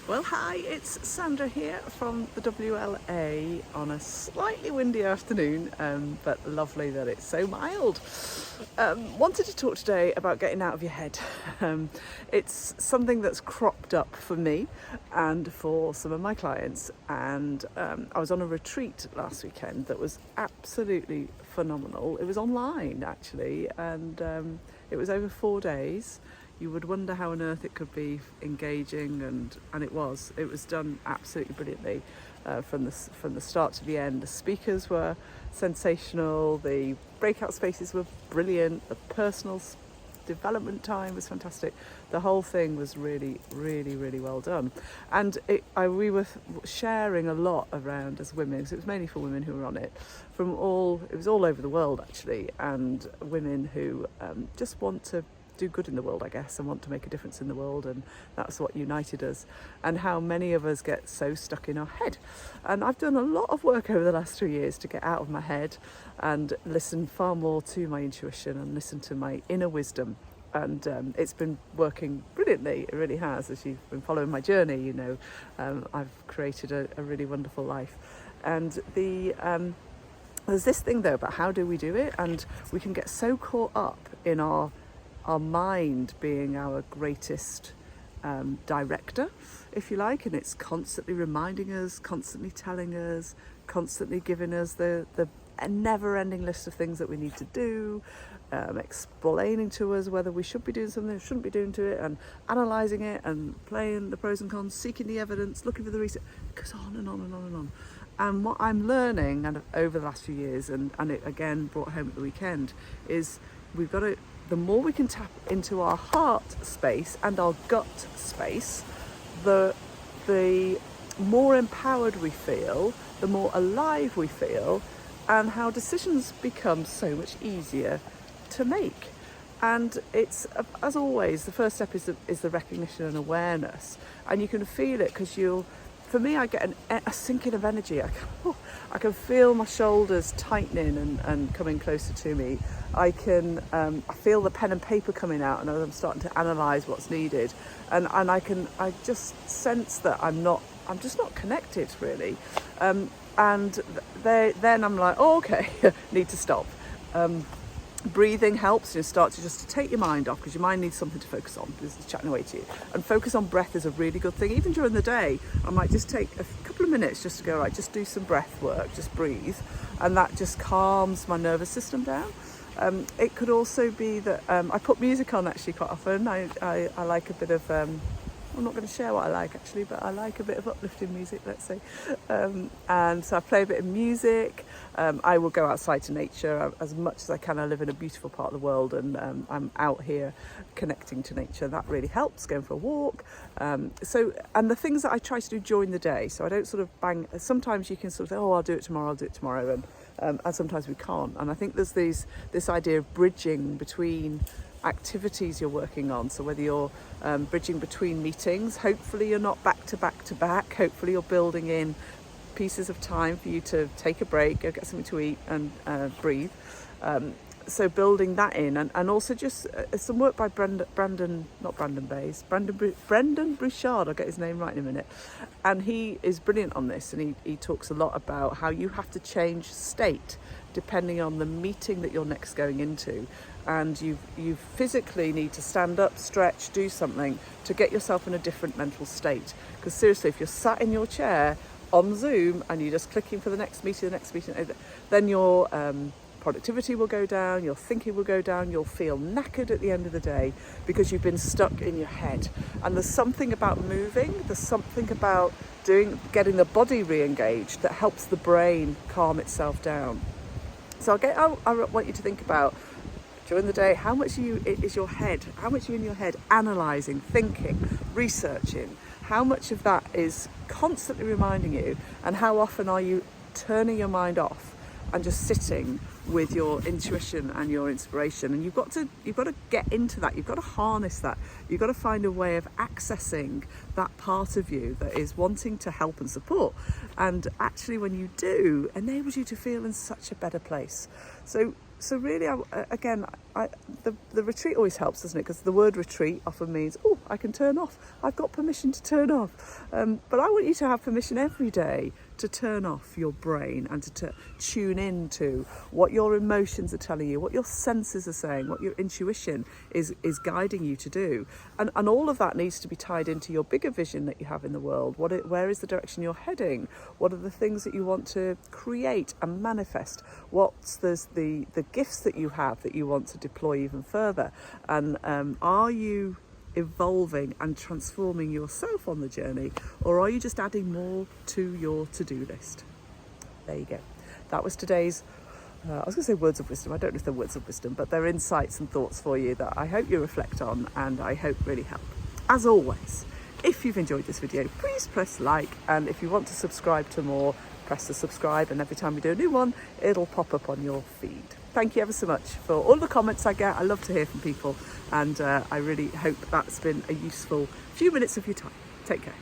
Well, hi, it's Sandra here from the WLA on a slightly windy afternoon, but lovely that it's so mild. Wanted to talk today about getting out of your head. It's something that's cropped up for me and for some of my clients, and I was on a retreat last weekend that was absolutely phenomenal. It was online actually, and it was over 4 days. You would wonder how on earth it could be engaging, and it was. It was done absolutely brilliantly from the start to the end. The speakers were sensational. The breakout spaces were brilliant. The personal development time was fantastic. The whole thing was really, really, really well done. And we were sharing a lot around as women, because it was mainly for women who were on it, it was all over the world actually, and women who just want to do good in the world, I guess, and want to make a difference in the world, and that's what united us, and how many of us get so stuck in our head. And I've done a lot of work over the last 3 years to get out of my head and listen far more to my intuition and listen to my inner wisdom, and it's been working brilliantly. It really has. As you've been following my journey, you know, I've created a really wonderful life. And there's this thing though about how do we do it, and we can get so caught up in our mind being our greatest director, if you like, and it's constantly reminding us, constantly telling us, constantly giving us the never-ending list of things that we need to do, explaining to us whether we should be doing something or shouldn't be doing to it, and analysing it and playing the pros and cons, seeking the evidence, looking for the research. It goes on and on and on and on. And what I'm learning, and over the last few years, and it again brought home at the weekend, is the more we can tap into our heart space and our gut space, the more empowered we feel, the more alive we feel, and how decisions become so much easier to make. And it's, as always, the first step is the recognition and awareness, and you can feel it because for me, I get a sinking of energy. I can feel my shoulders tightening and coming closer to me. I feel the pen and paper coming out, and I'm starting to analyse what's needed. And I just sense that I'm just not connected really. And then I'm like, oh, okay, need to stop. Breathing helps. You start to just take your mind off, because your mind needs something to focus on, because it's chatting away to you. And focus on breath is a really good thing. Even during the day, I might just take a couple of minutes just to go, right, just do some breath work, just breathe. And that just calms my nervous system down. It could also be that I put music on actually quite often. I like a bit of, I'm not going to share what I like actually, but I like a bit of uplifting music, let's say. And so I play a bit of music. I will go outside to nature as much as I can. I live in a beautiful part of the world, and I'm out here connecting to nature. That really helps, going for a walk. And the things that I try to do during the day, so I don't sort of bang. Sometimes you can sort of think, oh, I'll do it tomorrow, and sometimes we can't. And I think there's this idea of bridging between activities you're working on. So whether you're bridging between meetings, hopefully you're not back to back to back, hopefully you're building in pieces of time for you to take a break, go get something to eat, and breathe. So building that in, and also just some work by Brendan Bouchard, I'll get his name right in a minute, and he is brilliant on this, and he talks a lot about how you have to change state depending on the meeting that you're next going into, and you physically need to stand up, stretch, do something to get yourself in a different mental state. Because seriously, if you're sat in your chair on Zoom and you're just clicking for the next meeting, then your productivity will go down, your thinking will go down, you'll feel knackered at the end of the day because you've been stuck in your head. And there's something about moving, there's something about getting the body re-engaged that helps the brain calm itself down. So I want you to think about, during the day, how much is your head, how much are you in your head analysing, thinking, researching, how much of that is constantly reminding you, and how often are you turning your mind off and just sitting with your intuition and your inspiration? And you've got to get into that. You've got to harness that. You've got to find a way of accessing that part of you that is wanting to help and support. And actually, when you do, enables you to feel in such a better place. So really, I the retreat always helps, doesn't it? Because the word retreat often means, oh, I can turn off. I've got permission to turn off. But I want you to have permission every day to turn off your brain and to tune in to what your emotions are telling you, what your senses are saying, what your intuition is guiding you to do. And all of that needs to be tied into your bigger vision that you have in the world. Where is the direction you're heading? What are the things that you want to create and manifest? What's the gifts that you have that you want to deploy even further? And are you evolving and transforming yourself on the journey, or are you just adding more to your to-do list? There you go. That was today's I was going to say words of wisdom. I don't know if they're words of wisdom, but they're insights and thoughts for you that I hope you reflect on and I hope really help. As always, if you've enjoyed this video, please press like, and if you want to subscribe to more, press the subscribe, and every time we do a new one, it'll pop up on your feed. Thank you ever so much for all the comments I get. I love to hear from people, and I really hope that's been a useful few minutes of your time. Take care.